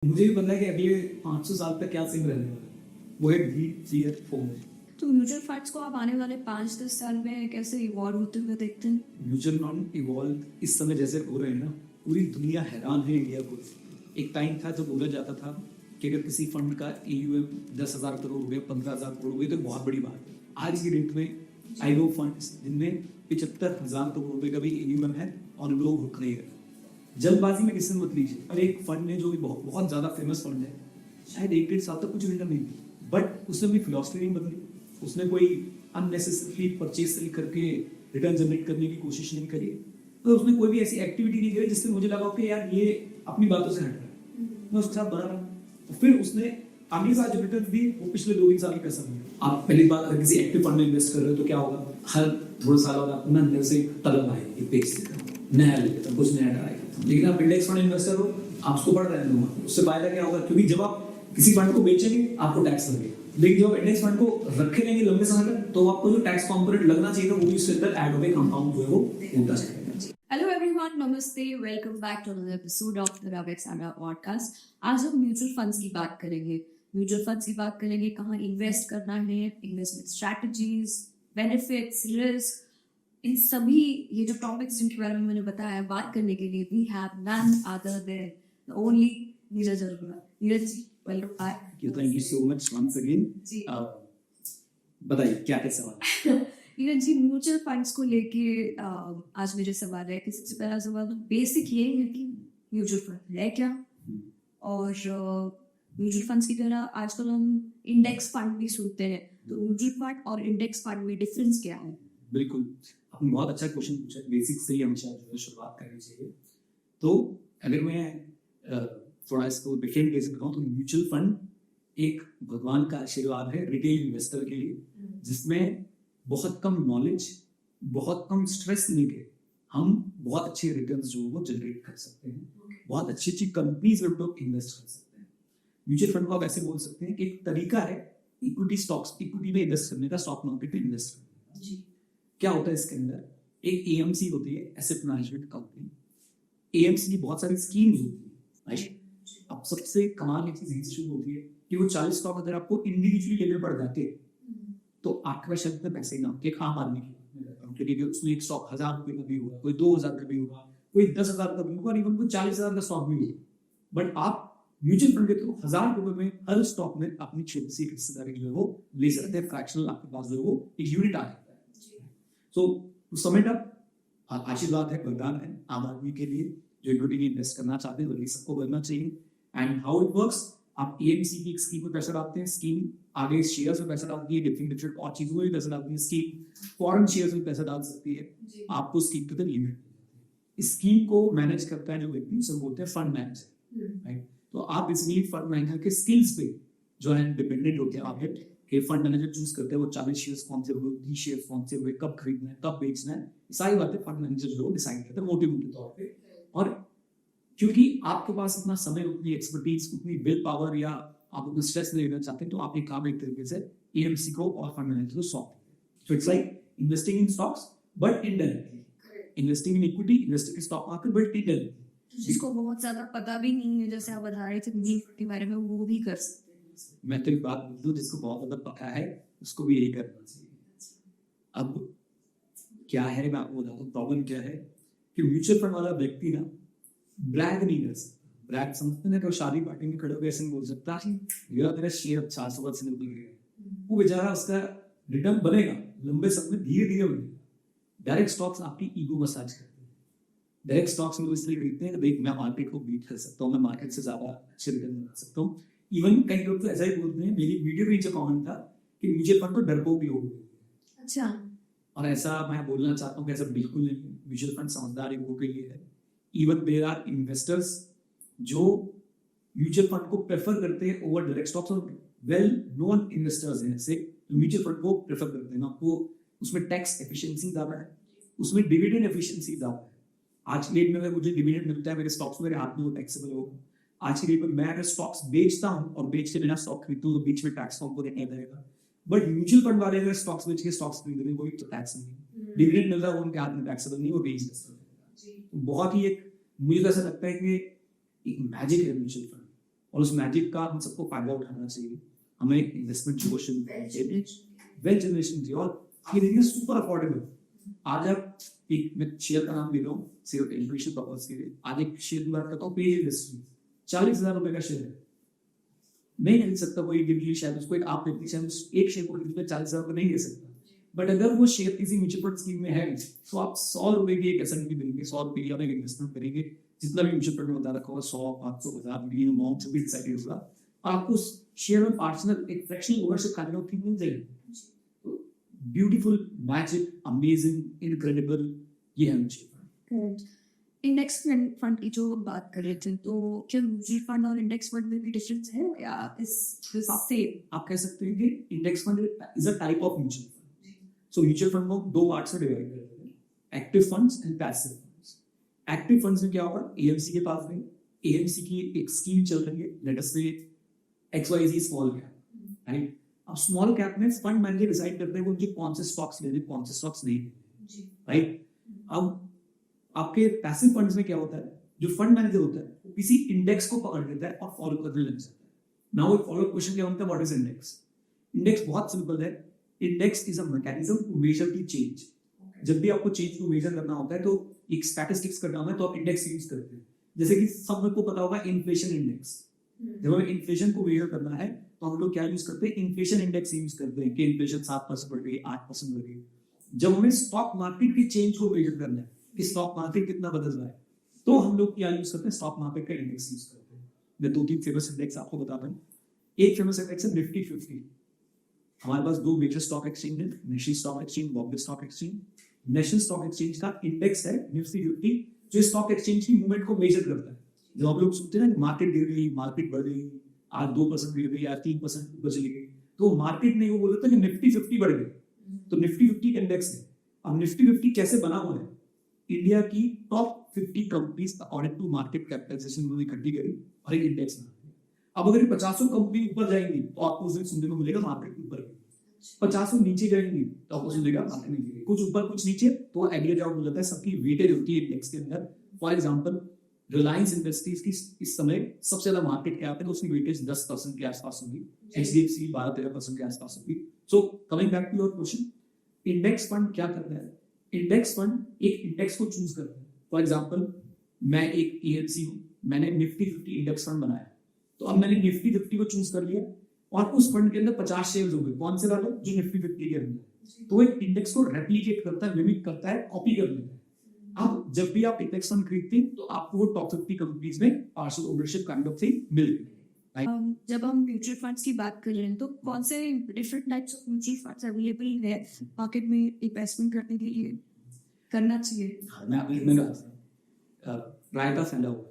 मुझे भी पता है कि अगले 500 साल तक क्या सीन रहने वाला है। वो है ग्रीड, फियर, फोमो। तो म्यूचुअल फंड्स को आप आने वाले 5-10 साल में कैसे इवॉल्व होते हुए देखते हैं? म्यूचुअल फंड इवॉल्व इस समय जैसे हो रहे हैं ना, पूरी दुनिया हैरान है इंडिया को। एक टाइम था जब बोला जाता था कि अगर किसी फंड का AUM 10,000 करोड़ हो गया, 15,000 करोड़ हो गया तो बहुत बड़ी बात है। आज की डेट में आई नो फंड्स जिनमें 75,000 करोड़ रुपए का भी AUM है और लोग रुक नहीं रहे। जल्दबाजी में किसी मत लीजिए। और एक फंड है जो भी बहुत बहुत ज्यादा फेमस फंड है, शायद 1-1.5 साल तक कुछ रिटर्न नहीं दी, बट उसने अपनी फिलॉसफी नहीं बदली। उसने कोई अननेसेसरी परचेज सेल करके रिटर्न जनरेट करने की कोशिश नहीं करी। तो उसने कोई भी ऐसी एक्टिविटी नहीं करी जिससे मुझे लगा कि यार ये अपनी बातों से हट रहा है। मैं उसके साथ बना रहा। तो फिर उसने अगली साल जो रिटर्न दी वो पिछले 2-3 साल की कसम है। आप पहली बात अगर किसी एक्टिव फंड में इन्वेस्ट कर रहे हो तो क्या होगा, हर थोड़े साल बाद आपको ना अंदर से तलब आएगी, पेज से नया लेता कुछ नया ट्राई करता। लेकिन आप इंडेक्स फंड इन्वेस्टर हो, आप उसको बढ़ रहे हैं, उससे फायदा क्या होगा? क्योंकि जब आप किसी फंड को बेचेंगे आपको टैक्स लगेगा, लेकिन जब आप इंडेक्स फंड को रखे रहेंगे लंबे समय तक तो आपको जो टैक्स कंपोनेंट लगना चाहिए था वो भी उसके अंदर ऐड होकर कंपाउंड जो है वो होता जाएगा। Hello everyone, namaste, welcome back to another episode of the Ravex and podcast. आज हम म्यूचुअल फंड्स की बात करेंगे। म्यूचुअल फंड्स की बात करेंगे, कहाँ इन्वेस्ट करना है, इन्वेस्टमेंट स्ट्रैटेजीज, बेनिफिट्स, रिस्क, इन सभी ये जो टॉपिक्स जिनके बारे में मैंने बताया बात करने के लिए we have none other than the only Neeraj Arora. Neeraj ji, welcome back. Thank you so much once again. जी बताइए क्या क्या सवाल? नीरज जी, म्यूचुअल फंड्स को लेके आज मेरे सवाल है कि सबसे पहला सवाल तो बेसिक ये है कि म्यूचुअल फंड है क्या, और म्यूचुअल फंड्स की तरह आजकल हम इंडेक्स फंड भी सुनते हैं, तो म्यूचुअल फंड और इंडेक्स फंड में डिफरेंस क्या है? बिल्कुल, आपने बहुत अच्छा क्वेश्चन पूछा। बेसिक से ही हमेशा जो है शुरुआत करनी चाहिए। तो अगर मैं थोड़ा इसको डिफरेंट कैसे बताऊँ तो म्यूचुअल फंड एक भगवान का आशीर्वाद है रिटेल इन्वेस्टर के लिए, जिसमें बहुत कम नॉलेज, बहुत कम स्ट्रेस लेके हम बहुत अच्छे रिटर्न्स जो वो जनरेट कर सकते हैं, बहुत अच्छी अच्छी कंपनीज में लोग इन्वेस्ट कर सकते हैं। म्यूचुअल फंड को आप ऐसे बोल सकते हैं कि एक तरीका है इक्विटी स्टॉक्स, इक्विटी में इन्वेस्ट करने का, स्टॉक मार्केट में इन्वेस्ट करने का। जी, क्या होता है इसके अंदर? एक AMC होती है, एसेट मैनेजमेंट कंपनी। AMC की बहुत सारी स्कीम्स होती है, राइट? अब सबसे कमाल की चीज यही शुरू होती है कि वो 40 स्टॉक अगर आपको इंडिविजुअली लेने पड़ जाते हैं तो आपके पास शायद इतने पैसे ना हो कि आम आदमी की, क्योंकि उसमें एक स्टॉक 1,000 रुपए का भी होगा, कोई 2,000 का भी होगा, कोई 10,000 का भी होगा, इवन कोई 40,000 का स्टॉक भी होगा। बट आप म्यूचुअल फंड के थ्रू 1,000 रुपए में हर स्टॉक में अपनी छोटी सी हिस्सेदारी जो है वो ले सकते हैं। फ्रैक्शनल आपके पास जो है वो एक यूनिट आ जाता है। सो टू सम इट अप, आशीर्वाद है, वरदान है आम आदमी के लिए जो इक्विटी में इन्वेस्ट करना चाहते हैं, तो सबको करना चाहिए। एंड हाउ इट वर्क्स, आप AMC की एक स्कीम में पैसा डालते हैं, स्कीम आगे शेयर्स में पैसा डालती है, डिफरेंट डिफरेंट और चीजों में पैसा डालती है, स्कीम फॉरेन शेयर्स में पैसा डाल सकती है। आपको स्कीम के तहत लिमिट, इस स्कीम को मैनेज करता है जो व्यक्ति, उसे बोलते हैं फंड मैनेजर, राइट? तो आप बेसिकली फंड मैनेजर के स्किल्स पे जो है डिपेंडेंट होते हैं। आप कि फंड मैनेजर चूज करते हैं वो 40 शेयर्स कौन से हुए, 20 शेयर्स कौन से हुए, कब खरीदना है, कब बेचना है, सारी बातें फंड मैनेजर जो डिसाइड करते हैं मोटे मोटे तौर पे। और क्योंकि आपके पास इतना समय, उतनी एक्सपर्टीज, उतनी विल पावर, या आप उतना स्ट्रेस नहीं लेना चाहते हैं, तो आप ये काम एक तरीके से AMC को और फंड मैनेजर को सौंप देते हैं। So it's like investing in stocks but indirectly, investing in equity, investing in stock market but indirectly. जिसको बहुत ज्यादा पता भी नहीं है, जैसे आप बता रहे थे निफ्टी के बारे में, वो भी कर सकते हैं। मैं तो एक बात बोल दूं, जिसको बहुत ज्यादा पता है उसको भी यही करना चाहिए। अब क्या है, मैं आपको बताता हूँ प्रॉब्लम क्या है कि म्यूचुअल फंड वाला व्यक्ति ना ब्रैग नहीं कर सकता। ब्रैग समझते हैं तो शादी पार्टी में खड़े होकर ऐसे नहीं बोल सकता यार मेरा शेयर 400 से निकल गया। वो बेचारा, उसका रिटर्न बनेगा लंबे समय में, धीरे धीरे बनेगा। डायरेक्ट स्टॉक्स आपकी ईगो मसाज करते हैं। डायरेक्ट स्टॉक्स में इसलिए खरीदते हैं कि मैं मार्केट को बीट कर सकता हूँ, मैं मार्केट से ज्यादा अच्छे रिटर्न बना सकता हूँ। इवन कई लोग तो ऐसा ही बोलते हैं, मेरी वीडियो में नीचे कमेंट था कि म्यूचुअल फंड तो डरपोक लोग हैं। अच्छा, और ऐसा मैं बोलना चाहता हूँ कि ऐसा बिल्कुल नहीं है। म्यूचुअल फंड समझदार लोगों के लिए है। इवन देयर आर इन्वेस्टर्स जो म्यूचुअल फंड को प्रेफर करते हैं ओवर डायरेक्ट स्टॉक्स, और वेल नोन इन्वेस्टर्स हैं ऐसे म्यूचुअल फंड को प्रेफर करते हैं। आपको उसमें टैक्स एफिशिएंसी ज्यादा है, उसमें डिविडेंड एफिशिएंसी ज्यादा है। आज की डेट में अगर मुझे डिविडेंड मिलता है मेरे स्टॉक्स, मेरे हाथ में वो टैक्सेबल होगा। आज की डेट में मैं अगर स्टॉक्स बेचता हूँ और बेच के बिना स्टॉक खरीदता हूँ तो बीच में टैक्स हमको देना पड़ेगा। बट म्यूचुअल फंड वाले अगर स्टॉक्स बेच के स्टॉक्स खरीद रहे हैं, कोई तो टैक्स नहीं, डिविडेंड मिल रहा है, वो उनके हाथ में टैक्सेबल नहीं, वो बेच सकते हैं। बहुत ही एक, मुझे तो ऐसा लगता है कि एक मैजिक है म्यूचुअल फंड। और उस मैजिक का हम सबको फायदा उठाना चाहिए। हमें इन्वेस्टमेंट क्वेश्चन वेल्थ जनरेशन चाहिए, और ये देखिए सुपर अफोर्डेबल। आज आप एक, मैं शेयर का नाम ले रहा हूँ सिर्फ एजुकेशन पर्पज के लिए, आज एक शेयर की बात करता हूँ, पेज इंडस्ट्री 40,000 रुपए का शेयर है, नहीं खरीद सकता कोई गिरली, शायद उसको एक आप व्यक्ति शायद एक शेयर को खरीदने 40,000 रुपए नहीं दे सकता। बट अगर वो शेयर किसी म्यूचुअल फंड स्कीम में है तो आप 100 रुपए की एक एसएनपी देंगे, 100 रुपए की आप एक इन्वेस्टमेंट करेंगे, जितना भी म्यूचुअल फंड में बता रखा होगा 100, 500, 1000 भी अमाउंट जो भी डिसाइड होगा, और आपको उस शेयर में पार्टनर एक फ्रैक्शनल ओनरशिप खाने को ठीक मिल जाएगी। ब्यूटीफुल, मैजिक, अमेजिंग, इनक्रेडिबल, ये है म्यूचुअल फंड। इंडेक्स फंड की जो बात कर रहे थे, तो क्या म्यूचुअल फंड और इंडेक्स फंड में भी डिफरेंस है या इस सेम? आप कह सकते हैं कि index fund is a type of mutual fund. So mutual fund को दो पार्ट्स में डिवाइड करते हैं, active funds and passive funds. Active funds में क्या होगा, एएमसी के पास में एएमसी की एक स्कीम चल रही है, लेट अस से XYZ स्मॉल कैप, राइट। अब स्मॉल कैप में फंड मैनेजर डिसाइड करते हैं वो मुझे कौन से स्टॉक्स लेने, कौन से स्टॉक्स नहीं लेने, राइट। अब आपके पैसिव फंड्स में क्या होता है, जो फंड मैनेजर होता है वो किसी इंडेक्स को पकड़ लेता है और फॉलो करने लग जाता है। नाउ एक फॉलो क्वेश्चन क्या होता है, व्हाट इज इंडेक्स? इंडेक्स बहुत सिंपल है, index is a mechanism to measure the change. जब भी आपको चेंज को मेजर करना होता है तो एक स्टैटिस्टिक्स करना होता है तो आप इंडेक्स यूज करते हैं। जैसे कि सबको पता होगा इन्फ्लेशन इंडेक्स, जब हमें इन्फ्लेशन को मेजर करना है तो हम लोग क्या यूज करते हैं, इन्फ्लेशन इंडेक्स यूज करते हैं कि इन्फ्लेशन 7% बढ़ गई, 8% बढ़ गई। जब हमें स्टॉक मार्केट की चेंज को मेजर करना है कि स्टॉक मार्केट कितना बदल रहा है, तो हम लोग क्या यूज करते हैं, स्टॉक मार्केट का इंडेक्स यूज करते हैं। मैं 2-3 फेमस इंडेक्स आपको बताता हूँ। एक फेमस इंडेक्स है निफ्टी 50। हमारे पास 2 मेजर स्टॉक एक्सचेंज है, national stock exchange, Bombay stock exchange. National stock exchange का इंडेक्स है निफ्टी 50, जो स्टॉक एक्सचेंज की मूवमेंट को मेजर करता है। जब आप लोग सुनते हैं ना मार्केट गिर गई, मार्केट बढ़ गई, आज 2% गिर गई, आज 3% ऊपर चली गई, तो मार्केट ने वो बोला था कि निफ्टी 50 बढ़ गई, तो निफ्टी 50 इंडेक्स है। अब निफ्टी 50 कैसे बना हुआ है, इंडिया की top 50 companies according to market capitalisation उन्होंने इकट्ठी करी और एक इंडेक्स बना दिया। अब अगर 50 कंपनी ऊपर जाएंगी तो आपको उस दिन सुनने को मिलेगा मार्केट ऊपर, 50 नीचे जाएंगी तो आपको सुनेगा मार्केट नीचे, कुछ ऊपर कुछ नीचे, तो एग्रीगेट आउट हो जाता है, सबकी वेटेज होती है इंडेक्स के अंदर। फॉर एग्जांपल रिलायंस इंडस्ट्रीज की इस समय सबसे ज्यादा मार्केट कैप है तो उसकी वेटेज 10% के आसपास होगी, HDFC 12-13% के आसपास होगी। So coming back to your question, index fund क्या करता है, इंडेक्स फंड एक इंडेक्स को चूज करता है। फॉर एग्जांपल मैं एक EMC हूँ, मैंने निफ्टी 50 इंडेक्स फंड बनाया, तो अब मैंने निफ्टी 50 को चूज कर लिया और उस फंड के अंदर 50 शेयर्स होंगे, कौन से वाले, जो निफ्टी 50 के अंदर, तो एक इंडेक्स को रेप्लिकेट करता है, मिमिक करता है, कॉपी कर लेता है। अब जब भी आप इंडेक्स फंड खरीदते हैं तो आपको वो टॉप 50 कंपनीज में partial ownership kind of thing मिलेगी। जब हम म्यूचुअल फंड्स की बात कर रहे हैं तो कौन से different types of mutual funds available है मार्केट में इन्वेस्टमेंट करने के लिए, करना चाहिए? रायता फैला हुआ है,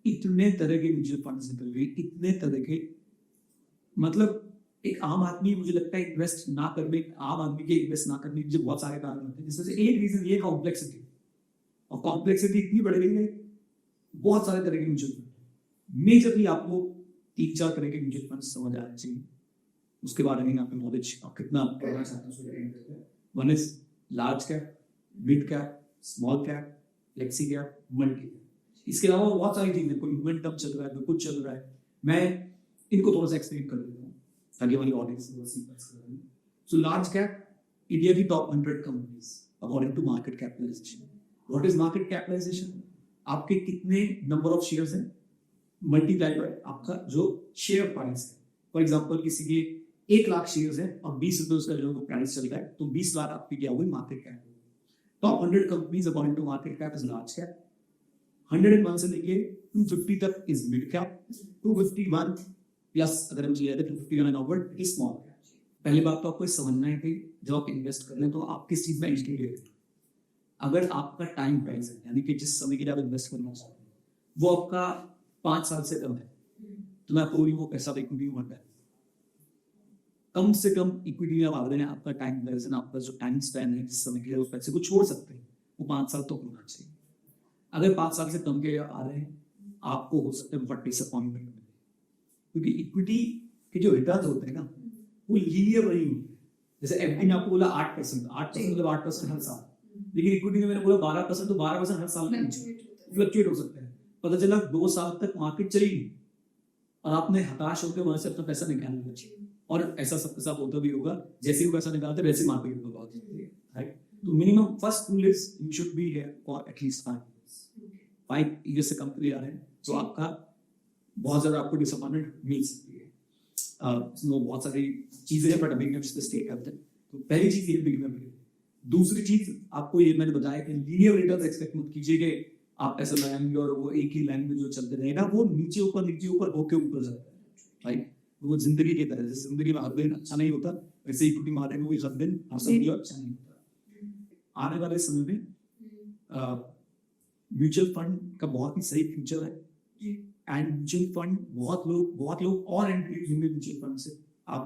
इतने तरह के म्यूचुअल फंड्स निकल गए, इतने तरह के, मतलब एक आम आदमी मुझे लगता है इन्वेस्ट ना करने, आम आदमी के इन्वेस्ट ना करने के बहुत सारे कारण होते हैं, जिसमें से एक रीजन ये कॉम्प्लेक्सिटी, और कॉम्प्लेक्सिटी इतनी बढ़ गई है, बहुत सारे तरह के म्यूचुअल फंड। मेजरली आपको 3-4 तरह के म्यूचुअल फंड समझ आना चाहिए, उसके बारे में आपको नॉलेज कितना पढ़ना चाहते हैं। One is large cap, mid cap, small cap, flexi cap, multi cap. इसके अलावा बहुत सारी चीजें, कोई मोमेंटम चल रहा है, कोई कुछ चल रहा है, मैं इनको थोड़ा सा एक्सप्लेन कर देता हूँ ताकि हमारी ऑडियंस को सीक्वेंस कर दें। सो लार्ज कैप, इंडिया की top 100 companies according to market capitalisation. What is market capitalisation? आपके कितने नंबर ऑफ शेयर्स हैं मल्टीप्लाई बाय आपका जो शेयर प्राइस है। फॉर एग्जांपल किसी के 1 लाख शेयर्स हैं और 20 रुपए उसका जो प्राइस चल रहा है, तो 20 लाख आपकी क्या हुई, market cap. Top 100 companies according to market cap is large cap. 101 से लेके 250 तक इज मिड कैप। 251 प्लस अगर हम चले तो 251 and onward is small cap. पहली बात तो आपको समझना है कि जब आप इन्वेस्ट कर रहे हैं तो आप किस चीज में एंट्री ले रहे हैं। अगर आपका टाइम प्राइस है, यानी कि जिस समय के लिए आप इन्वेस्ट करना चाहते हैं वो आपका 5 साल से कम है, तो मैं आपको वो पैसा इक्विटी में है। कम से कम इक्विटी में आ रहे हैं, आपका टाइम होराइजन, आपका जो टाइम स्पैन है जिस समय के लिए उस पैसे को छोड़ सकते हैं वो 5 साल तो होना चाहिए। अगर 5 साल से कम के आ रहे हैं आपको हो सकता है बहुत डिसअपॉइंटमेंट मिले, क्योंकि इक्विटी के जो रिटर्न होते हैं ना वो लीनियर नहीं होते। जैसे एफडी में आपको बोला 8% मतलब 8% हर साल, लेकिन इक्विटी में मैंने बोला 12%, तो 12% हर साल फ्लक्चुएट हो सकता है। पता चला 2 साल तक मार्केट चली, और आपने हताश होकर वहां से अपना पैसा निकाल लिया, और ऐसा सबके साथ होता भी होगा, जैसे ही वो पैसा निकालते वैसे मार पीट होगा, राइट? तो minimum first rule is you should be here for at least 5 years से कम के लिए आ रहे हैं तो आपका बहुत ज्यादा आपको डिसअपॉइंटमेंट मिल सकती है। बहुत सारी चीजें हैं, बट बिगिनर स्टेक करते हैं। तो पहली चीज ये बिगिनर। दूसरी चीज आपको ये मैंने बताया कि लीनियर रिटर्न्स एक्सपेक्ट मत कीजिए कि आप ऐसा लगाएंगे और वो एक ही लाइन में जो चलते रहेगा, वो नीचे ऊपर होके ऊपर जाता है, राइट? वो जिंदगी की तरह, जैसे जिंदगी में हर दिन अच्छा नहीं होता, वैसे ही टूटी मारे में हर दिन अच्छा नहीं होता। आने वाले समय में म्यूचुअल फंड का बहुत ही सही फ्यूचर है, एंड म्यूचुअल फंड बहुत लोग और एंट्री लेंगे म्यूचुअल फंड से। आप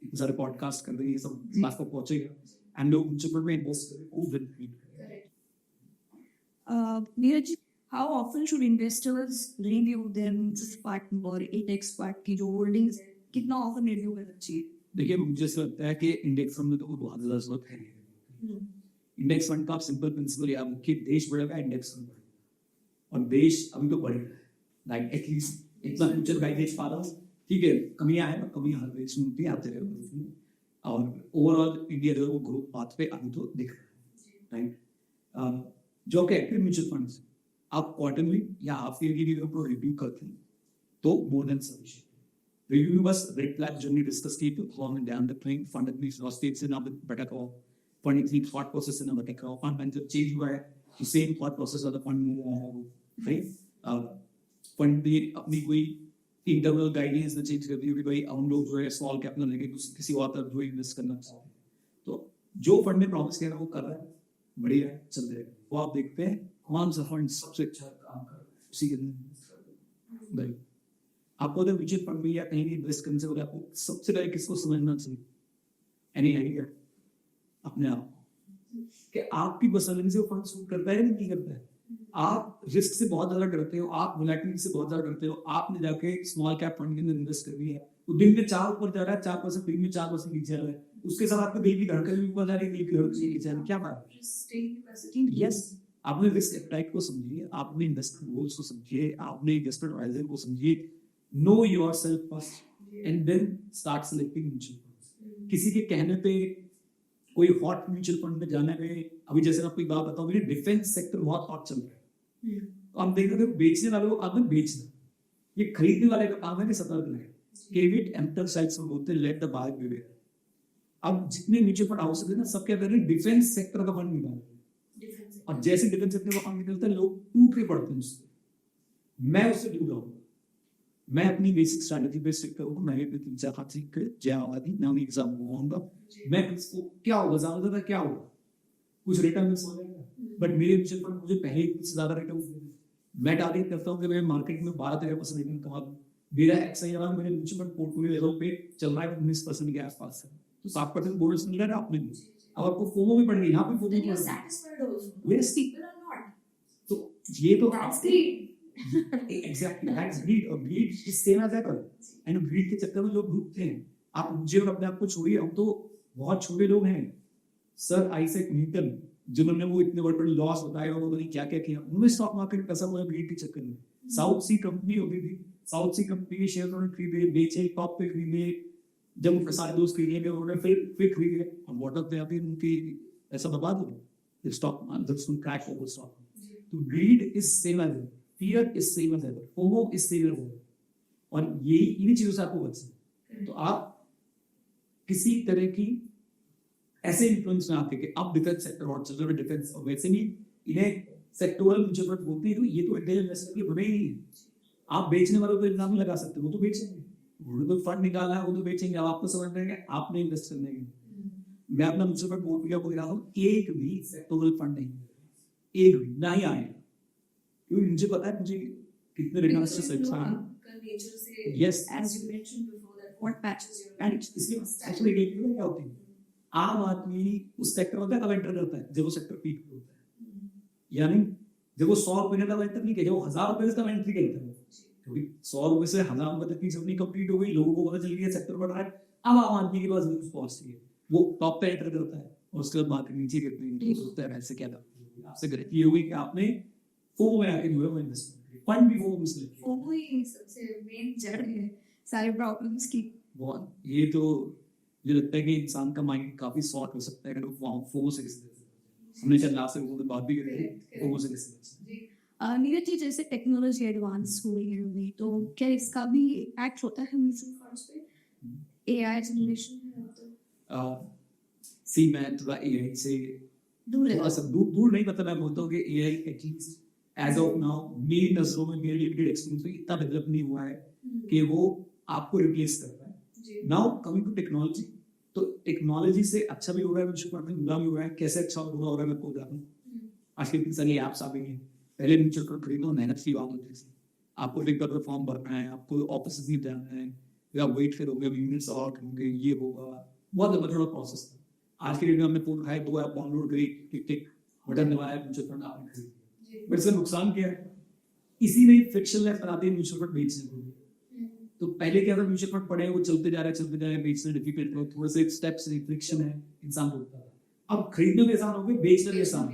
इतने सारे पॉडकास्ट कर रहे हैं, ये सब बात तक पहुंचेगा, एंड लोग म्यूचुअल फंड में इन्वेस्ट करें। Neeraj, how often should investors review their mutual fund or index fund की जो holdings है, कितना often review करना चाहिए? देखिए, मुझे ऐसा लगता है कि इंडेक्स फंड में तो बहुत ज्यादा जरूरत है। इंडेक्स फंड का आप सिंपल प्रिंसिपल या मुख्य देश बढ़ेगा, इंडेक्स फंड बढ़ेगा, और देश अभी तो बढ़ रहा है, लाइक एटलीस्ट इतना फ्यूचर गाइडेंस पा रहा हूँ, ठीक है, कमियां है, कमी हर देश में होती है, आते रहेगा, और ओवरऑल इंडिया जो है वो ग्रोथ पाथ पे अभी तो दिख रहा है, राइट? जो कि एक्टिव म्यूचुअल फंड्स आप क्वार्टरली या हाफ ईयर की अपना रिव्यू करते हैं तो मोर देन सफिशिएंट। रिव्यू में बस रेड फ्लैग जर्नी डिस्कस की तो long and down the train fund at least lost states in a better call, fund इतनी thought process in a better call, fund manager change हुआ है तो same thought process of the fund move on, right? Fund भी अपनी कोई internal guidance ने change कर दी कि भाई हम लोग जो है स्मॉल कैप ना लेके किसी और तरफ जो इन्वेस्ट करना चाहते हैं, तो जो फंड ने प्रॉमिस किया वो कर रहा है, बढ़िया चल रहा है, वो आप देखते हैं कौन सा फंड सबसे अच्छा काम कर रहा है, उसी के भाई आपको अगर म्यूचुअल फंड में या कहीं भी इन्वेस्ट करने से पहले आपको सबसे पहले किसको समझना चाहिए? एनी आइडिया अपने आप कि आपकी पर्सनैलिटी से वो फंड सूट करता है या नहीं करता है? आप रिस्क से बहुत ज्यादा डरते हो, आप वोलेटिलिटी से बहुत ज्यादा डरते हो, आपने जाके स्मॉल कैप फंड के अंदर इन्वेस्ट कर दिया है, तो दिन में 4 ऊपर जा रहा है, 4% प्रीमियम 4% नीचे आ रहा है, उसके साथ आपका दिल की धड़कन भी ऊपर जा रही है, दिल की धड़कन नीचे आ रही है, क्या बात है? यस, आपने रिस्क एपेटाइट को समझिए, आपने इन्वेस्टमेंट गोल्स को समझिए, आपने इन्वेस्टमेंट एडवाइजर को समझिए, know yourself first and then start selecting mutual funds. किसी के कहने पे कोई हॉट म्यूचुअल फंड में जाने में, अभी जैसे मैं आपको एक बात बताऊं, मेरे डिफेंस सेक्टर बहुत हॉट चल रहा है, तो आप देख रहे हो बेचने वाले को आपने बेचना, ये खरीदने वाले का काम है कि सतर्क रहे, केविट एम्पटर साइड्स में बोलते हैं लेट द बायर बिवेयर। अब जितने म्यूचुअल फंड हाउसेस हैं ना, सबके अंदर डिफेंस सेक्टर का फंड निकालते हैं, और जैसे डिफेंस सेक्टर का फंड निकलता है लोग टूट के पड़ते हैं उससे। मैं उससे दूर रहूंगा, मैं अपनी बेसिक स्ट्रैटेजी पे स्टिक करूंगा, मैं भी 3-4 हाथ सीख कर जाऊंगा, मैं उन्हीं के साथ होऊंगा, मैं इसको क्या होगा ज्यादा क्या होगा, कुछ रिटर्न मिस हो जाएगा, बट मेरे म्यूचुअल फंड मुझे पहले कुछ ज्यादा रिटर्न देंगे। मैं टारगेट करता हूँ कि मैं मार्केट में 12-13% रिटर्न कमा दूं, मेरा एक्सआई अराउंड मेरे म्यूचुअल फंड पोर्टफोलियो लेवल पे चल रहा है 19% के आसपास है, तो 7% बोनस मिल रहा है आपने भी, अब आपको फोमो भी पड़ गई, यहाँ पे फोमो भी पड़ गई, तो ये तो एग्जैक्टली दैट्स ग्रीड, और greed is same as apple, and greed के चक्कर में लोग डूबते हैं। आप मुझे और अपने आप को छोड़िए, हम तो बहुत छोटे लोग हैं, सर आइजैक न्यूटन जिन्होंने वो इतने बड़े बड़े लॉस बताए और उन्होंने क्या क्या किया, उन्होंने स्टॉक मार्केट में पैसा हुआ ग्रीड के चक्कर में। साउथ सी कंपनी होती थी, साउथ सी कंपनी के शेयर उन्होंने खरीदे, बेचे, टॉप पे खरीदे, जब उनके सारे दोस्त खरीदे उन्होंने फिर खरीदे, और वाटर पे अभी उनकी ऐसा बर्बाद हो गया स्टॉक मार्केट, क्रैश हो गया स्टॉक। तो greed is same as fear is same as ever, FOMO is same as ever, और ये इन्हीं चीजों से आपको बचना। तो आप किसी तरह की ऐसे इन्फ्लुएंस में आके कि आप डिफेंस सेक्टर और चल रहे डिफेंस, और वैसे भी इन्हें सेक्टोरल म्यूचुअल फंड बोलते हैं, तो ये तो इंडियन इन्वेस्टर की भूमिका ही है। आप बेचने वालों को इल्जाम लगा सकते हो, वो तो बेचेंगे, उन्होंने तो फंड निकाला है वो तो बेचेंगे, अब आपको समझ रहे हैं आपने इन्वेस्ट करने के। मैं अपना म्यूचुअल फंड पोर्टफोलियो को दिखा रहा हूँ, एक भी सेक्टोरल फंड नहीं, एक भी ना ही आएगा, क्योंकि मुझे पता है मुझे कितने रिटर्न से सकता है। Yes, as you mentioned before that what matches your and इसलिए एक्चुअली देखिए क्या होती है, आम आदमी उस सेक्टर में कब एंटर करता है जब वो सेक्टर पीक पे होता है, यानी जब वो 100 रुपए का एंटर नहीं किया, जब वो 1000 रुपए का एंट्री करता है, क्योंकि 100 रुपए से 1000 रुपए तक की जर्नी कंप्लीट हो गई, लोगों को पता चल गया सेक्टर बढ़ रहा है, अब आम आदमी के पास न्यूज़ पहुंचती है, वो टॉप पे एंटर करता है, और उसके बाद मार्केट नीचे गिरती है, तो सोचता है ऐसे क्या था, आपसे गलती ये हुई कि आपने फोमो में आके जो है वो इन्वेस्टमेंट, फंड भी वो मुझसे लेके वो ही सबसे मेन जड़ है सारे प्रॉब्लम्स की। बहुत ये तो मुझे लगता है कि इंसान का माइंड काफी सॉर्ट हो सकता है अगर वो फोन से किसी तरह से हमने चल लास्ट में बात भी करी थी फोन से किसी तरह से। नीरज जी, जैसे टेक्नोलॉजी एडवांस हो रही है तो क्या इसका भी इम्पैक्ट होता है म्यूचुअल फंड्स पे? एआई जनरेशन है तो सी मैं थोड़ा एआई से दूर है। थोड़ा सा दूर नहीं, मतलब मैं बोलता हूँ कि AI at least as of now मेरी नजरों में मेरे लिमिटेड एक्सपीरियंस में इतना डेवलप नहीं हुआ है कि वो आपको रिप्लेस कर पाए। नाउ कमिंग टू टेक्नोलॉजी, तो टेक्नोलॉजी से अच्छा भी हो रहा है, म्यूचुअल फंड में बुरा भी हो रहा है। कैसे अच्छा हो रहा है मैं आपको बताता हूँ। आजकल इतनी सारी ऐप्स आ गई हैं। पहले म्यूचुअल फंड खरीदना मेहनत की बात होती थी। आपको एक बार फॉर्म भरना है, आपको ऑफिस भी जाना है, या वेट करोगे, यूनिट्स आउट होंगे, ये होगा, बहुत लंबा थोड़ा प्रोसेस था। आज के डेट में हमने फोन उठाया, 2 ऐप डाउनलोड करी, टिक टिक बटन दबाया, म्यूचुअल फंड आपने खरीद लिया। बट इसका नुकसान क्या है? इसी ने फ्रिक्शनलेस बना दिया म्यूचुअल फंड बेचने को। तो पहले क्या था, म्यूचुअल फंड पड़े वो चलते जा रहे हैं, बेचने डिफिकल्ट हो, थोड़े से स्टेप्स फ्रिक्शन है, इंसान बोलता था। अब खरीदने में आसान हो गए, बेचने में आसान।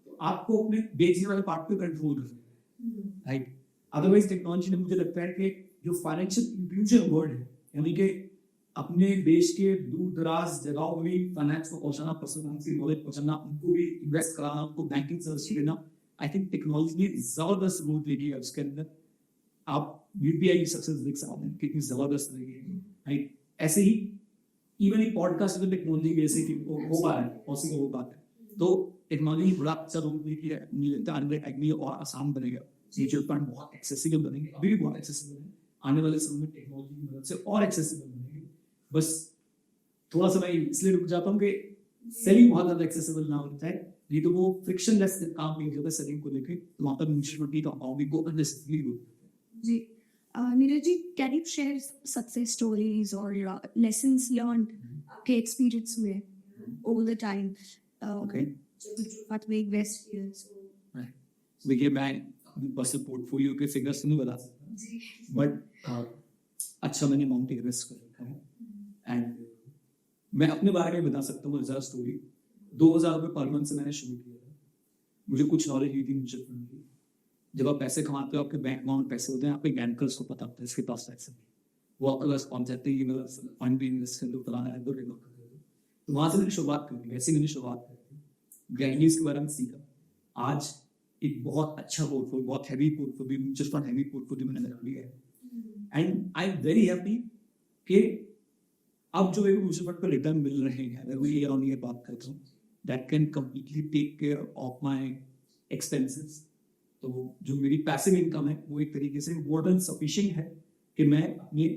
तो आपको अपने बेचने वाले पार्ट पे कंट्रोल करना है, राइट? अदरवाइज टेक्नोलॉजी ने, मुझे लगता है कि जो फाइनेंशियल इंक्लूजन वर्ड है, यानी कि अपने देश के दूर दराज जगहों में भी फाइनेंस को पहुंचाना, पर्सनल नॉलेज पहुंचाना, उनको भी इन्वेस्ट कराना, उनको बैंकिंग सर्विस देना, आई थिंक टेक्नोलॉजी ने जबरदस्त रोल प्ले किया उसके अंदर। आप यूपीआई सक्सेस देख सकते हैं कितनी जबरदस्त रही है, राइट? ऐसे ही इवन एक पॉडकास्ट में टेक्नोलॉजी भी ऐसे ही हो पा रहा है, पॉसिबल हो पाता है। तो टेक्नोलॉजी बड़ा अच्छा रोल प्ले किया है। मुझे लगता है आने वाले टाइम में और आसान बनेगा, म्यूचुअल फंड बहुत एक्सेसिबल बनेंगे, अभी भी बहुत एक्सेसिबल है, आने वाले समय में टेक्नोलॉजी की मदद से और एक्सेसिबल बनेंगे। बस थोड़ा सा मैं इसलिए रुक जाता हूँ कि सेलिंग बहुत ज्यादा एक्सेसिबल ना होता है, नहीं तो वो फ्रिक्शनलेस काम नहीं होता सेलिंग को लेके, तो वहाँ पर म्यूचुअल फंड की कंपाउंडिंग को अननेसेसरी होती है। जी, Neeraj ji, can you share success stories और लेसन्स लर्न्ड आपके एक्सपीरियंस हुए over the time? Okay. What we invest here, so देखिए मैं अपनी पर्सनल पोर्टफोलियो के फिगर्स नहीं बता सकता, बट अच्छा मैंने अमाउंट इन्वेस्ट कर रखा है। एंड मैं अपने बारे में बता सकता हूँ ज़रा स्टोरी। 2000 रुपये पर मंथ से मैंने शुरू किया था। मुझे कुछ नॉलेज हुई थी म्यूचुअल फंड की। जब आप पैसे कमाते हो, आपके बैंक अकाउंट पैसे होते हैं, आपके बैंकर्स को पता होता है इसके पास पैसे नहीं, वो आपके पास पहुँच जाते हैं कि मेरा फंड भी इन्वेस्ट कर दो, फलाना है, तो वहाँ से मैंने शुरुआत कर दी। ऐसे मैंने शुरुआत कर दी, ग्रैंडीज के बारे में सीखा। आज एक बहुत अच्छा पोर्टफोलियो, बहुत heavy portfolio, mutual fund heavy portfolio मैंने लगा लिया है। And I am very happy कि अब जो एक म्यूचुअल फंड पर रिटर्न मिल रहे हैं, अगर मैं ईयर ऑन ईयर बात करता हूँ, that can completely take care of my expenses. तो जो मेरी पैसिव इनकम है वो एक तरीके से मोर देन सफिशिएंट है कि मैं अपने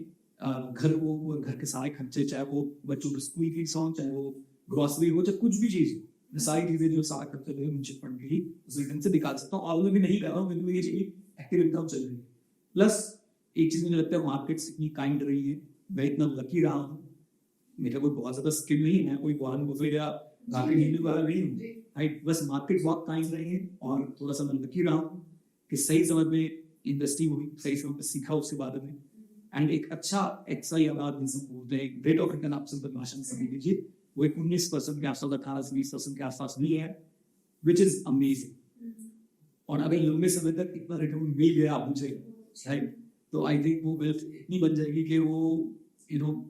घर को, घर के सारे खर्चे, चाहे वो बच्चों के स्कूल फीस हो, चाहे वो ग्रॉसरी हो, चाहे कुछ भी चीज़ हो, मैं सारी चीज़ें जो सारा खर्चे जो म्यूचुअल फंड के ही उस रिटर्न से निकाल सकता हूँ। और मैं भी नहीं कर रहा हूँ, मेरे लिए एक्टिव इनकम चल रही है। प्लस एक चीज़ मुझे लगता है, मार्केट्स इतनी काइंड रही है, मैं इतना लकी रहा हूँ। मेरा कोई बहुत ज़्यादा स्किल नहीं है, कोई वॉरेन बफेट या मार्केट हिंदी वाला नहीं हूँ, राइट? बस मार्केट बहुत काइंड रही है और थोड़ा सा मैं लकी रहा हूँ कि सही समय में इन्वेस्टिंग हुई, सही समय पे सीखा उसके बारे में। एंड एक अच्छा एक्सआई आवाज बोलते हैं, एक रेट ऑफ रिटर्न आप सिंपल भाषा में समझ लीजिए, वो एक 19% के आसपास, 18 से 20% के आसपास नहीं है, विच इज अमेजिंग। और अगर लंबे समय तक इतना रिटर्न मिल गया मुझे, राइट, तो आई थिंक वो वेल्थ इतनी बन जाएगी कि वो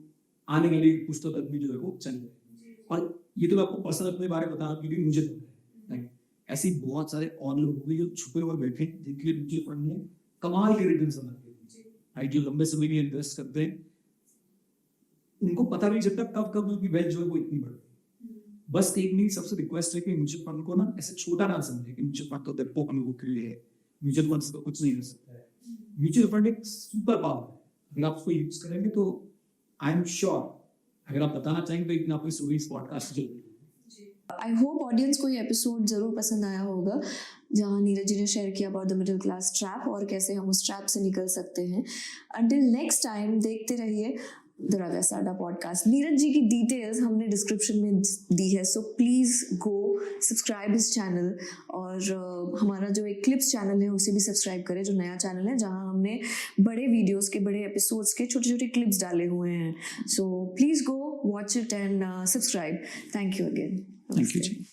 आने वाली पुस्तक तक भी जो है वो चल जाए। और ये तो मैं आपको पर्सनल अपने बारे में बता रहा हूँ क्योंकि मुझे पता है, ऐसे बहुत सारे और लोग हुए जो छुपे हुए बैठे, जिनके म्यूचुअल फंड में कमाल के रिटर्न बनाते हैं, राइट, जो लंबे समय में इन्वेस्ट करते हैं, उनको पता नहीं चलता कब उनकी वेल्थ जो है वो इतनी बढ़ती है। बस एक मेरी सबसे रिक्वेस्ट है कि म्यूचुअल फंड को ना ऐसे छोटा ना समझे कि म्यूचुअल फंड तो देखो हम लोगों के लिए है, म्यूचुअल फंड से कुछ नहीं हो सकता है। म्यूचुअल फंड एक सुपर पावर है, अगर आप उसको यूज करेंगे तो आई एम श्योर, अगर आप बताना चाहेंगे तो इतना आपकी स्टोरी पॉडकास्ट जरूर। आई होप ऑडियंस को ये एपिसोड ज़रूर पसंद आया होगा, जहाँ नीरज जी ने शेयर किया about the middle class trap और कैसे हम उस ट्रैप से निकल सकते हैं। अंटिल नेक्स्ट टाइम देखते रहिए द रव्या साडा पॉडकास्ट। नीरज जी की डिटेल्स हमने डिस्क्रिप्शन में दी है, सो प्लीज़ गो सब्सक्राइब इस चैनल, और हमारा जो एक क्लिप्स चैनल है उसे भी सब्सक्राइब करें, जो नया चैनल है जहाँ हमने बड़े वीडियोस के, बड़े एपिसोड्स के छोटे छोटे क्लिप्स डाले हुए हैं। So please go watch it and subscribe. Thank you again. Thank you ji.